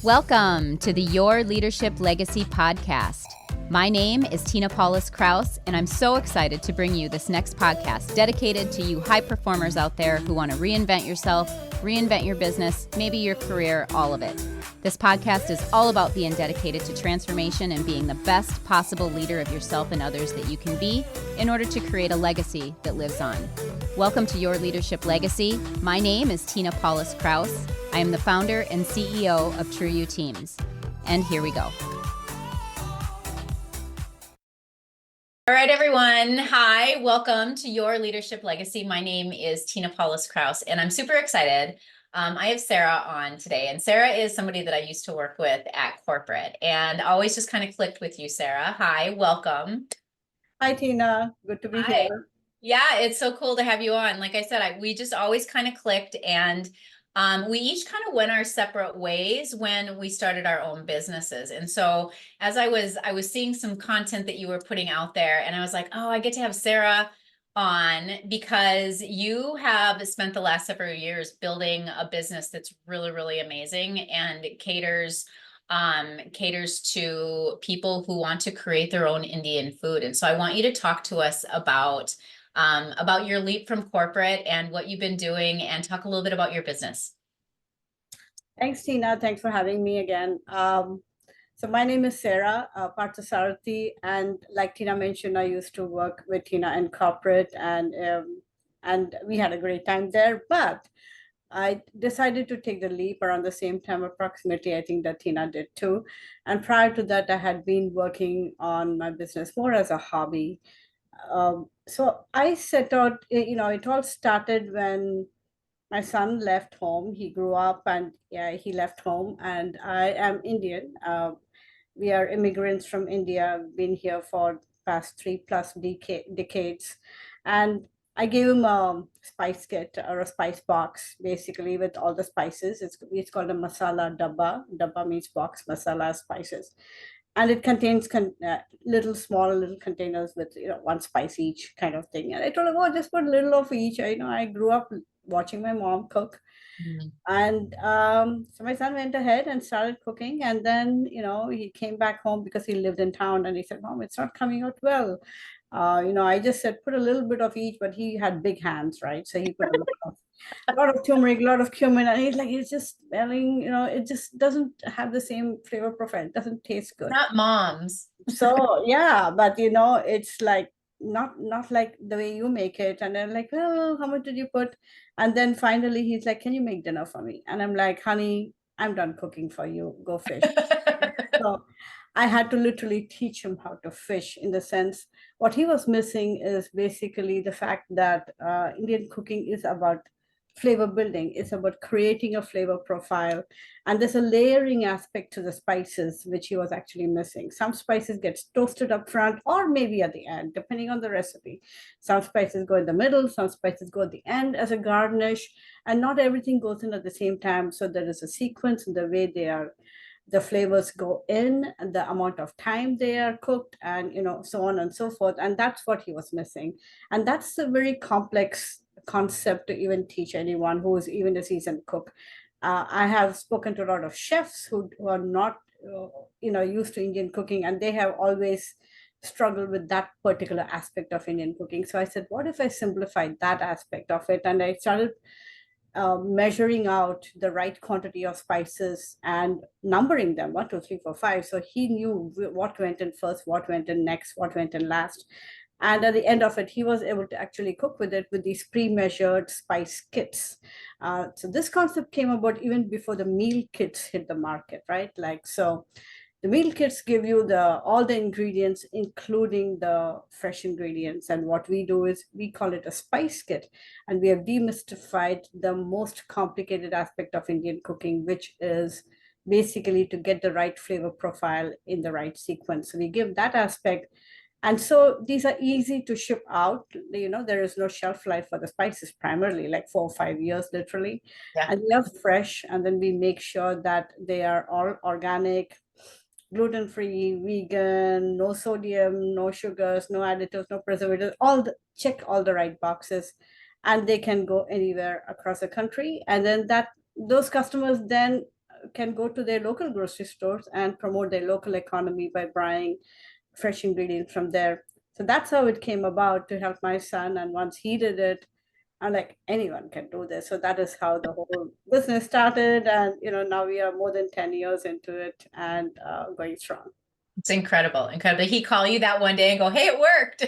Welcome to the Your Leadership Legacy podcast. My name is Tina Paulus-Krause, and I'm so excited to bring you this next podcast dedicated to you high performers out there who want to reinvent yourself, reinvent your business, maybe your career, all of it. This podcast is all about being dedicated to transformation and being the best possible leader of yourself and others that you can be in order to create a legacy that lives on. Welcome to Your Leadership Legacy. My name is Tina Paulus-Krause. I am the founder and CEO of True You Teams. And here we go. All right, everyone. Hi, welcome to Your Leadership Legacy. My name is Tina Paulus-Krause, and I'm super excited. I have Sara on today, and Sara is somebody that I used to work with at corporate, and always just kind of clicked with you, Sara. Hi, welcome. Hi, Tina. Good to be here. Yeah, it's so cool to have you on. Like I said, we just always kind of clicked, and we each kind of went our separate ways when we started our own businesses. And so as I was seeing some content that you were putting out there, and I was like, oh, I get to have Sara on because you have spent the last several years building a business that's really, really amazing and caters to people who want to create their own Indian food. And so I want you to talk to us about your leap from corporate and what you've been doing, and talk a little bit about your business. Thanks, Tina. Thanks for having me again. So my name is Sara Parthasarathy, and like Tina mentioned, I used to work with Tina in corporate, and we had a great time there. But I decided to take the leap around the same time, approximately. I think that Tina did too. And prior to that, I had been working on my business more as a hobby. So I set out, it all started when my son left home. He grew up and he left home, and I am Indian. We are immigrants from India, been here for past 3+ decades. And I gave him a spice kit or a spice box, basically with all the spices. It's called a masala dabba. Dabba means box, masala spices. And it contains little containers with one spice each kind of thing. And I told him, oh, just put a little of each. I grew up watching my mom cook. Mm-hmm. And so my son went ahead and started cooking. And then, he came back home because he lived in town, and he said, Mom, it's not coming out well. I just said, put a little bit of each, but he had big hands, right? So he put a lot of turmeric, a lot of cumin, and it's just smelling, it just doesn't have the same flavor profile. It doesn't taste good. Not moms. So yeah, but it's like not like the way you make it. And I'm like, well, how much did you put? And then finally he's like, can you make dinner for me? And I'm like, honey, I'm done cooking for you. Go fish. So I had to literally teach him how to fish, in the sense what he was missing is basically the fact that Indian cooking is about flavor building. It's about creating a flavor profile. And there's a layering aspect to the spices, which he was actually missing. Some spices get toasted up front or maybe at the end, depending on the recipe. Some spices go in the middle, some spices go at the end as a garnish, and not everything goes in at the same time. So there is a sequence in the way the flavors go in, and the amount of time they are cooked, and so on and so forth. And that's what he was missing. And that's a very complex concept to even teach anyone who is even a seasoned cook. I have spoken to a lot of chefs who are not used to Indian cooking, and they have always struggled with that particular aspect of Indian cooking. So I said, what if I simplified that aspect of it? And I started measuring out the right quantity of spices and numbering them 1, 2, 3, 4, 5. So he knew what went in first, what went in next, what went in last. And at the end of it, he was able to actually cook with it with these pre-measured spice kits. So this concept came about even before the meal kits hit the market, right? So the meal kits give you all the ingredients, including the fresh ingredients. And what we do is we call it a spice kit. And we have demystified the most complicated aspect of Indian cooking, which is basically to get the right flavor profile in the right sequence. So we give that aspect. And so these are easy to ship out. There is no shelf life for the spices, primarily like 4 or 5 years, literally. Yeah. And we are fresh. And then we make sure that they are all organic, gluten-free, vegan, no sodium, no sugars, no additives, no preservatives, check all the right boxes, and they can go anywhere across the country. And then those customers then can go to their local grocery stores and promote their local economy by buying fresh ingredients from there. So that's how it came about, to help my son. And once he did it, I'm like, anyone can do this. So that is how the whole business started. And, now we are more than 10 years into it, and going strong. It's incredible. Incredible. Did he call you that one day and go, hey, it worked?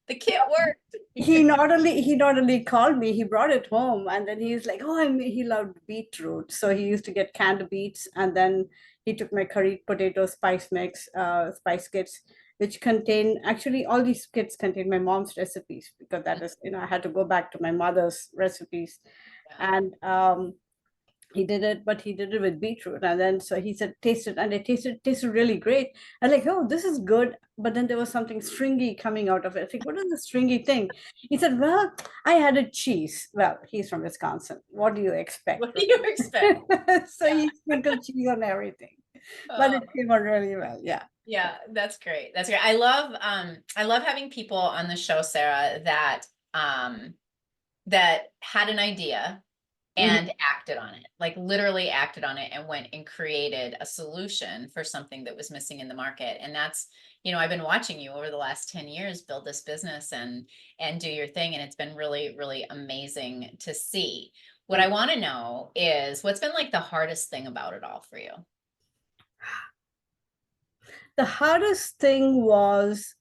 The kit worked. He not only called me, he brought it home, and then he's like, oh, he loved beetroot. So he used to get canned beets, and then he took my curry potato spice mix, spice kits, which contain, actually all these kits contain my mom's recipes, because that is, I had to go back to my mother's recipes. Yeah. And he did it, but he did it with beetroot. And then so he said, taste it. And it tasted really great. I'm like, oh, this is good. But then there was something stringy coming out of it. I think, what is the stringy thing? He said, well, I added cheese. Well, he's from Wisconsin. What do you expect? What do you expect? So he sprinkled cheese on everything. But it came out really well. Yeah. Yeah, that's great. That's great. I love having people on the show, Sara, that that had an idea and acted on it, like literally acted on it, and went and created a solution for something that was missing in the market. And that's, I've been watching you over the last 10 years build this business and do your thing. And it's been really, really amazing to see. What I want to know is, what's been like the hardest thing about it all for you? The hardest thing was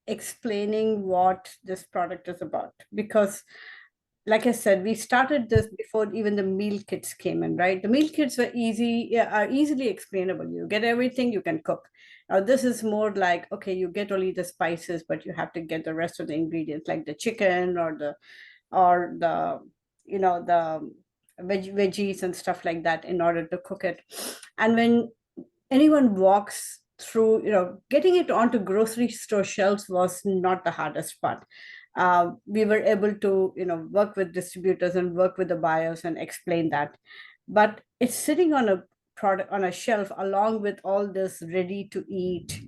explaining what this product is about, because like I said, we started this before even the meal kits came in, right? The meal kits were are easily explainable. You get everything, you can cook. Now this is more like, okay, you get only the spices, but you have to get the rest of the ingredients, like the chicken or the the veggies and stuff like that, in order to cook it. And when anyone walks through, getting it onto grocery store shelves was not the hardest part. We were able to, work with distributors and work with the buyers and explain that. But it's sitting on a product on a shelf along with all this ready to eat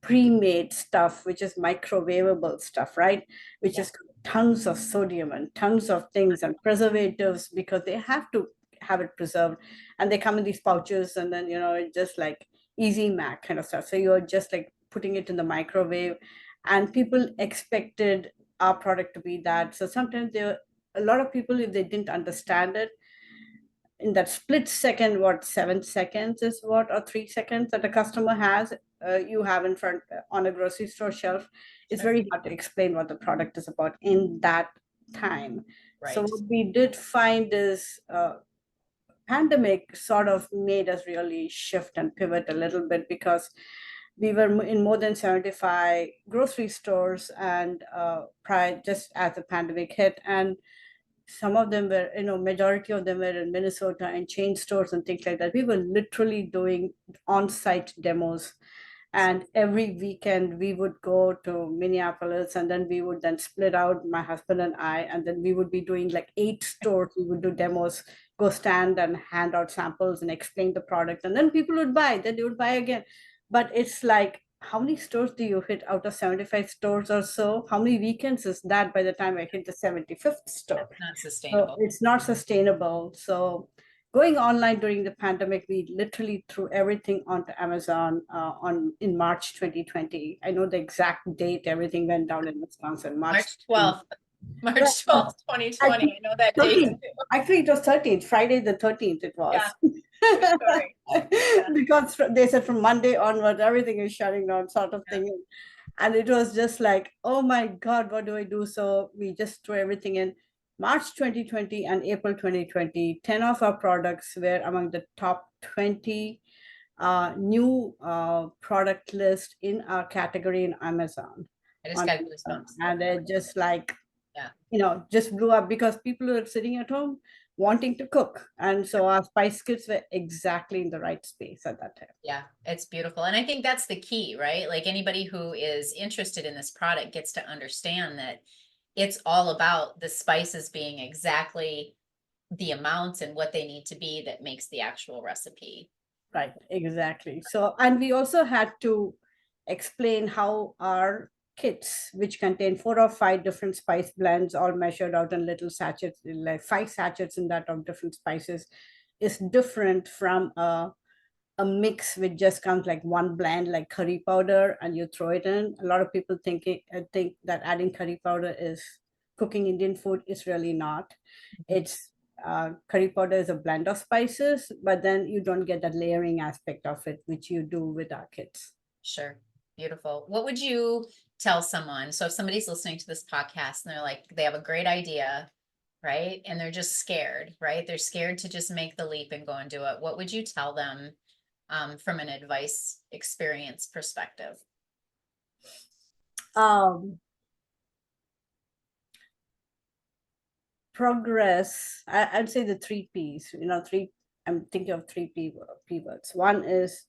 pre-made stuff, which is microwavable stuff, right? Which is tons of sodium and tons of things and preservatives, because they have to have it preserved, and they come in these pouches, and then it's just like easy mac kind of stuff. So you're just like putting it in the microwave, and people expected our product to be that. So sometimes there a lot of people, if they didn't understand it, in that split second, what 7 seconds is what, or 3 seconds that a customer has, you have in front on a grocery store shelf, it's very hard to explain what the product is about in that time. Right. So what we did find is pandemic sort of made us really shift and pivot a little bit, because we were in more than 75 grocery stores, and prior, just as the pandemic hit, and some of them were, majority of them were in Minnesota and chain stores and things like that. We were literally doing on-site demos. And every weekend we would go to Minneapolis, and then we would then split out, my husband and I, and then we would be doing like 8 stores. We would do demos, go stand and hand out samples and explain the product. And then people would buy, then they would buy again. But it's like, how many stores do you hit out of 75 stores or so? How many weekends is that by the time I hit the 75th store? That's not sustainable. So it's not sustainable. So going online during the pandemic, we literally threw everything onto Amazon in March 2020. I know the exact date everything went down in Wisconsin. March 12th. March 12th, 2020. I know that date. Actually, it was 13th, Friday the 13th it was. Yeah. Because they said from Monday onward, everything is shutting down, sort of thing. And it was just like, oh my God, what do I do? So we just threw everything in. March 2020 and April 2020, 10 of our products were among the top 20 new product list in our category in Amazon. I just got goosebumps. And it just like, just blew up, because people were sitting at home wanting to cook. And so our spice kits were exactly in the right space at that time. Yeah, it's beautiful. And I think that's the key, right? Like anybody who is interested in this product gets to understand that it's all about the spices being exactly the amounts and what they need to be that makes the actual recipe. Right, exactly. So, and we also had to explain how our kits, which contain 4 or 5 different spice blends, all measured out in little sachets, like 5 sachets in that of different spices, is different from a mix which just comes like one blend, like curry powder, and you throw it in. A lot of people think that adding curry powder is cooking Indian food. Is really not. It's curry powder is a blend of spices, but then you don't get that layering aspect of it, which you do with our kids. Sure. Beautiful. What would you tell someone? So if somebody's listening to this podcast and they're like, they have a great idea, right? And they're just scared, right? They're scared to just make the leap and go and do it. What would you tell them from an advice experience perspective? Progress. I'd say the three P's. I'm thinking of three P words. One is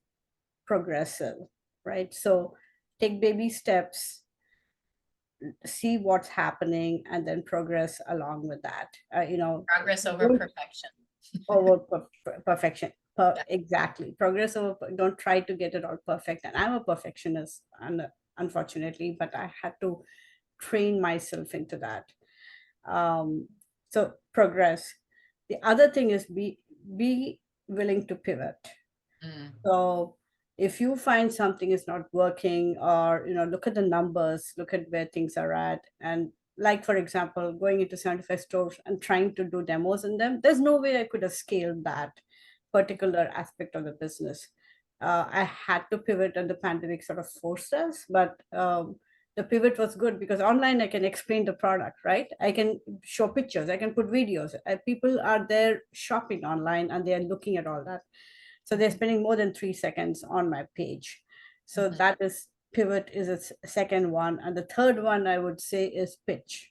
progressive, right? So take baby steps, see what's happening, and then progress along with that. Progress over perfection. Over perfection. Exactly. Progress over, don't try to get it all perfect. And I'm a perfectionist, and unfortunately, but I had to train myself into that. So progress. The other thing is be willing to pivot. So if you find something is not working, or look at the numbers, look at where things are at, and like for example, going into 75 stores and trying to do demos in them, there's no way I could have scaled that particular aspect of the business. I had to pivot, and the pandemic sort of forced us, but the pivot was good because online I can explain the product, right? I can show pictures, I can put videos. People are there shopping online, and they are looking at all that. So they're spending more than 3 seconds on my page. So that is pivot is a second one. And the third one I would say is pitch.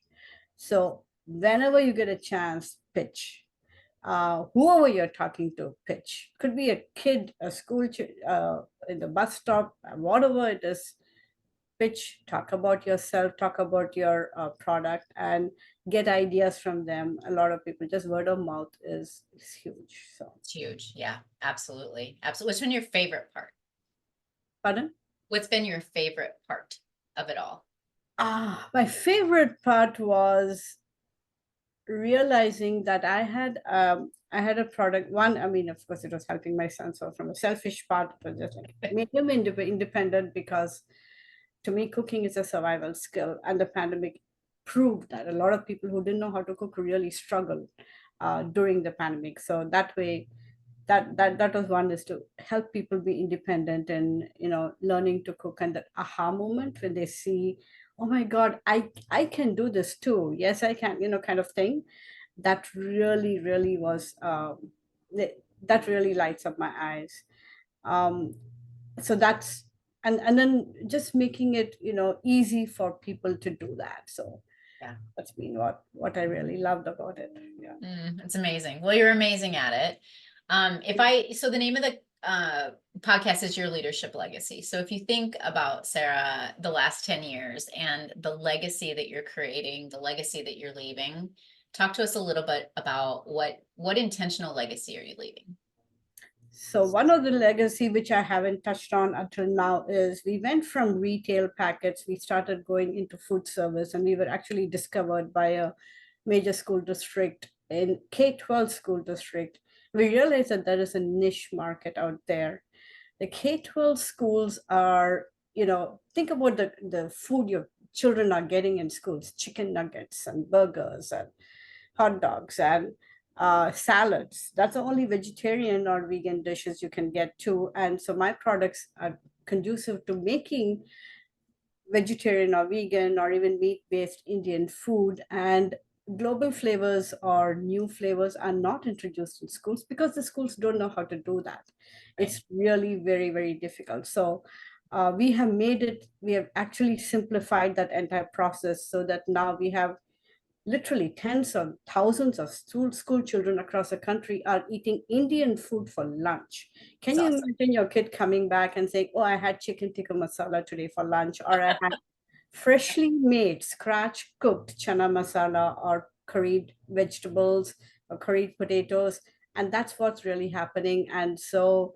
So whenever you get a chance, pitch. Whoever you're talking to, pitch. Could be a kid, a school, in the bus stop, whatever it is. Pitch, talk about yourself, talk about your product, and get ideas from them. A lot of people, just word of mouth is huge. So it's huge. Yeah, absolutely. Absolutely. What's been your favorite part? Pardon? What's been your favorite part of it all? My favorite part was realizing that I had a product. One, I mean, of course, it was helping my son. So from a selfish part, it was just like make him independent, because to me, cooking is a survival skill, and the pandemic proved that a lot of people who didn't know how to cook really struggled during the pandemic. So that way, that was one, is to help people be independent, and learning to cook, and that aha moment when they see, oh my god, I can do this too, yes I can, kind of thing. That really was that really lights up my eyes. So that's, and then just making it easy for people to do that. So yeah, that's been what I really loved about it. Yeah. It's amazing. Well, you're amazing at it. So the name of the podcast is Your Leadership Legacy. So if you think about, Sara, the last 10 years and the legacy that you're creating, the legacy that you're leaving, talk to us a little bit about what intentional legacy are you leaving? So one of the legacy which I haven't touched on until now is we went from retail packets, we started going into food service, and we were actually discovered by a major school district in K-12 school district. We realized that there is a niche market out there. The K-12 schools are, think about the food your children are getting in schools, chicken nuggets and burgers and hot dogs and salads. That's the only vegetarian or vegan dishes you can get to. And so my products are conducive to making vegetarian or vegan or even meat-based Indian food. And global flavors or new flavors are not introduced in schools because the schools don't know how to do that. It's really very, very difficult. So we have actually simplified that entire process so that now we have literally tens of thousands of school children across the country are eating Indian food for lunch. Can you imagine your kid coming back and saying, oh, I had chicken tikka masala today for lunch, or I had freshly made, scratch cooked chana masala or curried vegetables or curried potatoes. And that's what's really happening. And so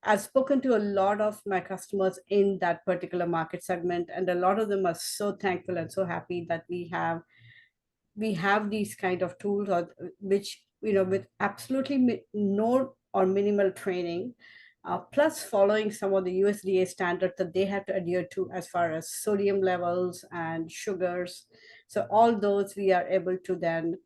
I've spoken to a lot of my customers in that particular market segment, and a lot of them are so thankful and so happy that we have these kind of tools, or which with absolutely no or minimal training, plus following some of the USDA standards that they have to adhere to as far as sodium levels and sugars. So all those we are able to then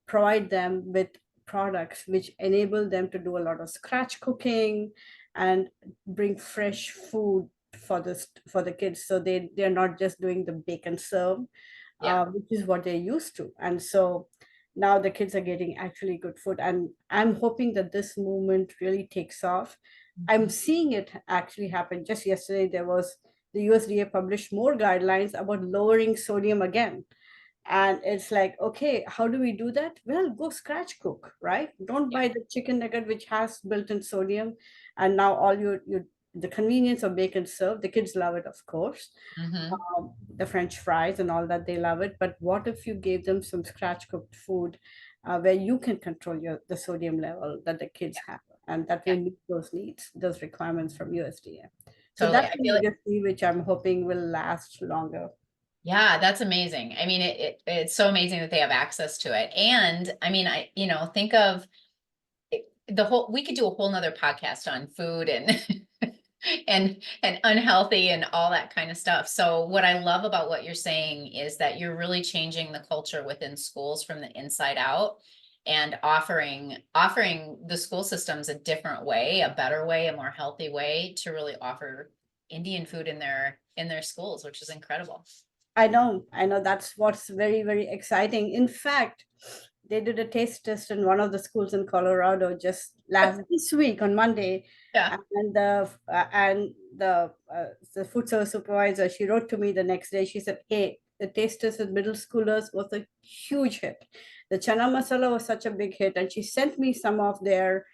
provide them with products which enable them to do a lot of scratch cooking and bring fresh food for the kids, so they're not just doing the bake and serve, Yeah. which is what they're used to. And so now the kids are getting actually good food, and I'm hoping that this movement really takes off. I'm seeing it actually happen. Just yesterday there was, the USDA published more guidelines about lowering sodium again. And it's like, okay, how do we do that? Well, go scratch cook, right? Don't Yeah. buy the chicken nugget which has built-in sodium. And now all you the convenience of bake and serve, the kids love it, of course. Mm-hmm. The French fries and all that, they love it. But what if you gave them some scratch cooked food, where you can control the sodium level that the kids Yeah. have, and that Yeah. will meet those needs, those requirements from USDA. So Totally. that's I the feel like, legacy which I'm hoping will last longer. yeah, that's amazing. I mean, it's so amazing that they have access to it. And I mean, think of the whole, we could do a whole nother podcast on food and and unhealthy and all that kind of stuff. So what I love about what you're saying is that you're really changing the culture within schools from the inside out, and offering the school systems a different way, a better way, a more healthy way to really offer Indian food in their schools, which is incredible. I know that's what's very, very exciting. In fact, they did a taste test in one of the schools in Colorado just last this week on Monday, Yeah. and the food service supervisor, she wrote to me the next day. She said, "Hey, the taste test with middle schoolers was a huge hit. The chana masala was such a big hit," and she sent me some of their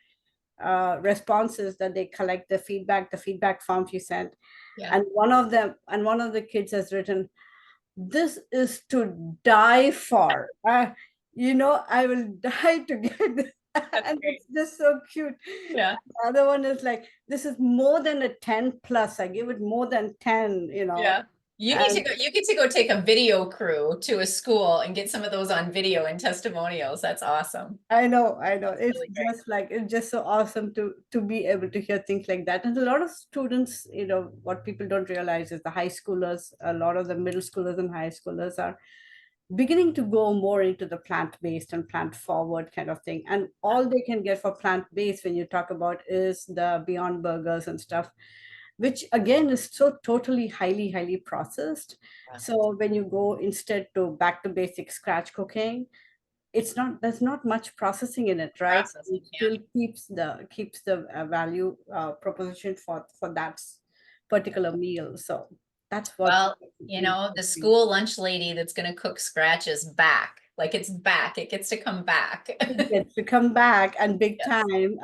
responses that they collect, the feedback form she sent, Yeah. and one of the kids has written, "This is to die for. I will die to get this." That's And great. it's just so cute. Yeah. The other one is like, "This is more than a 10 plus. I give it more than 10, Yeah. And You get to go take a video crew to a school and get some of those on video and testimonials. That's awesome. I know. That's It's really great. just like, it's just so awesome to be able to hear things like that. And a lot of students, what people don't realize is the high schoolers, a lot of the middle schoolers and high schoolers are beginning to go more into the plant-based and plant-forward kind of thing. And Yeah. all they can get for plant-based when you talk about is the Beyond Burgers and stuff, which again is so totally highly, highly processed. Yeah. So when you go instead to back to basic scratch cooking, there's not much processing in it, right? Processing. It Yeah. still keeps the value proposition for that particular meal. So that's what Well, the school lunch lady that's going to cook scratch is back. Like it's back. It gets to come back. it gets to come back and big Yes. time.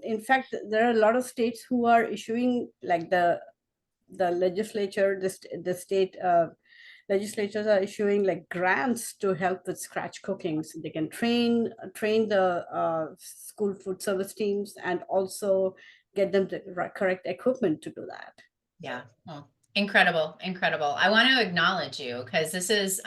In fact, there are a lot of states who are issuing, like the legislature, the state legislatures are issuing like grants to help with scratch cooking, so they can train the school food service teams and also get them the correct equipment to do that. Yeah. Well, incredible, incredible. I want to acknowledge you because this is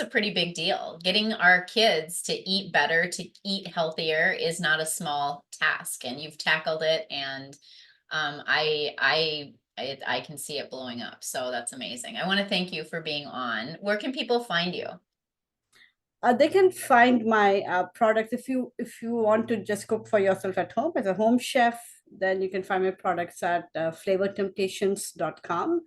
a pretty big deal. Getting our kids to eat better, to eat healthier is not a small task, and you've tackled it. And I can see it blowing up. So that's amazing. I want to thank you for being on. Where can people find you? They can find my products. If you want to just cook for yourself at home as a home chef, then you can find my products at flavortemptations.com.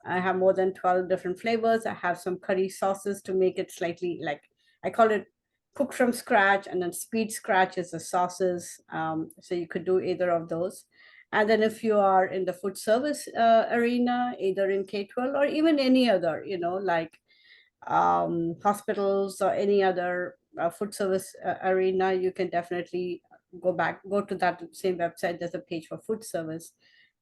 I have more than 12 different flavors. I have some curry sauces to make it slightly, like, I call it cook from scratch, and then speed scratch is the sauces. So you could do either of those. And then if you are in the food service arena, either in K-12 or even any other, like hospitals or any other food service arena, you can definitely go to that same website. There's a page for food service,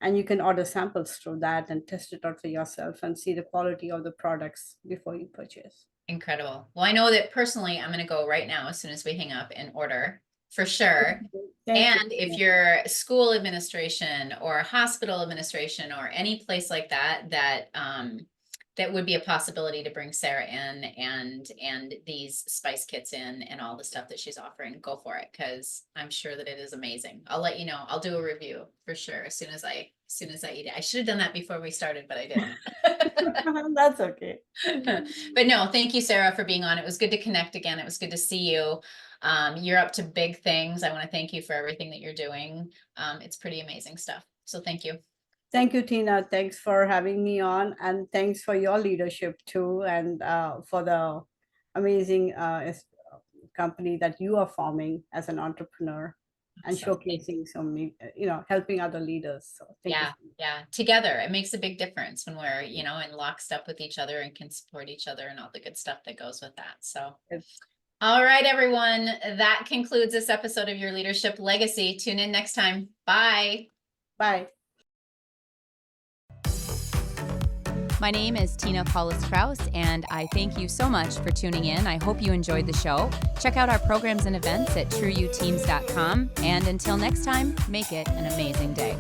and you can order samples through that and test it out for yourself and see the quality of the products before you purchase. Incredible. Well, I know that personally, I'm going to go right now as soon as we hang up and order for sure. Thank you. And if you're school administration or hospital administration or any place like that that would be a possibility to bring Sara in and these spice kits in and all the stuff that she's offering, go for it, because I'm sure that it is amazing. I'll let you know. I'll do a review for sure as soon as I eat it. I should have done that before we started, but I didn't. That's okay. But no, thank you, Sara, for being on. It was good to connect again. It was good to see you. You're up to big things. I want to thank you for everything that you're doing. It's pretty amazing stuff. So thank you. Thank you, Tina. Thanks for having me on, and thanks for your leadership too, and for the amazing company that you are forming as an entrepreneur and So, showcasing so many, helping other leaders. So thank you. Yeah. Together, it makes a big difference when we're, in lockstep with each other and can support each other and all the good stuff that goes with that. So, Yes. All right, everyone. That concludes this episode of Your Leadership Legacy. Tune in next time. Bye. Bye. My name is Tina Paulus-Krause, and I thank you so much for tuning in. I hope you enjoyed the show. Check out our programs and events at trueyouteams.com. And until next time, make it an amazing day.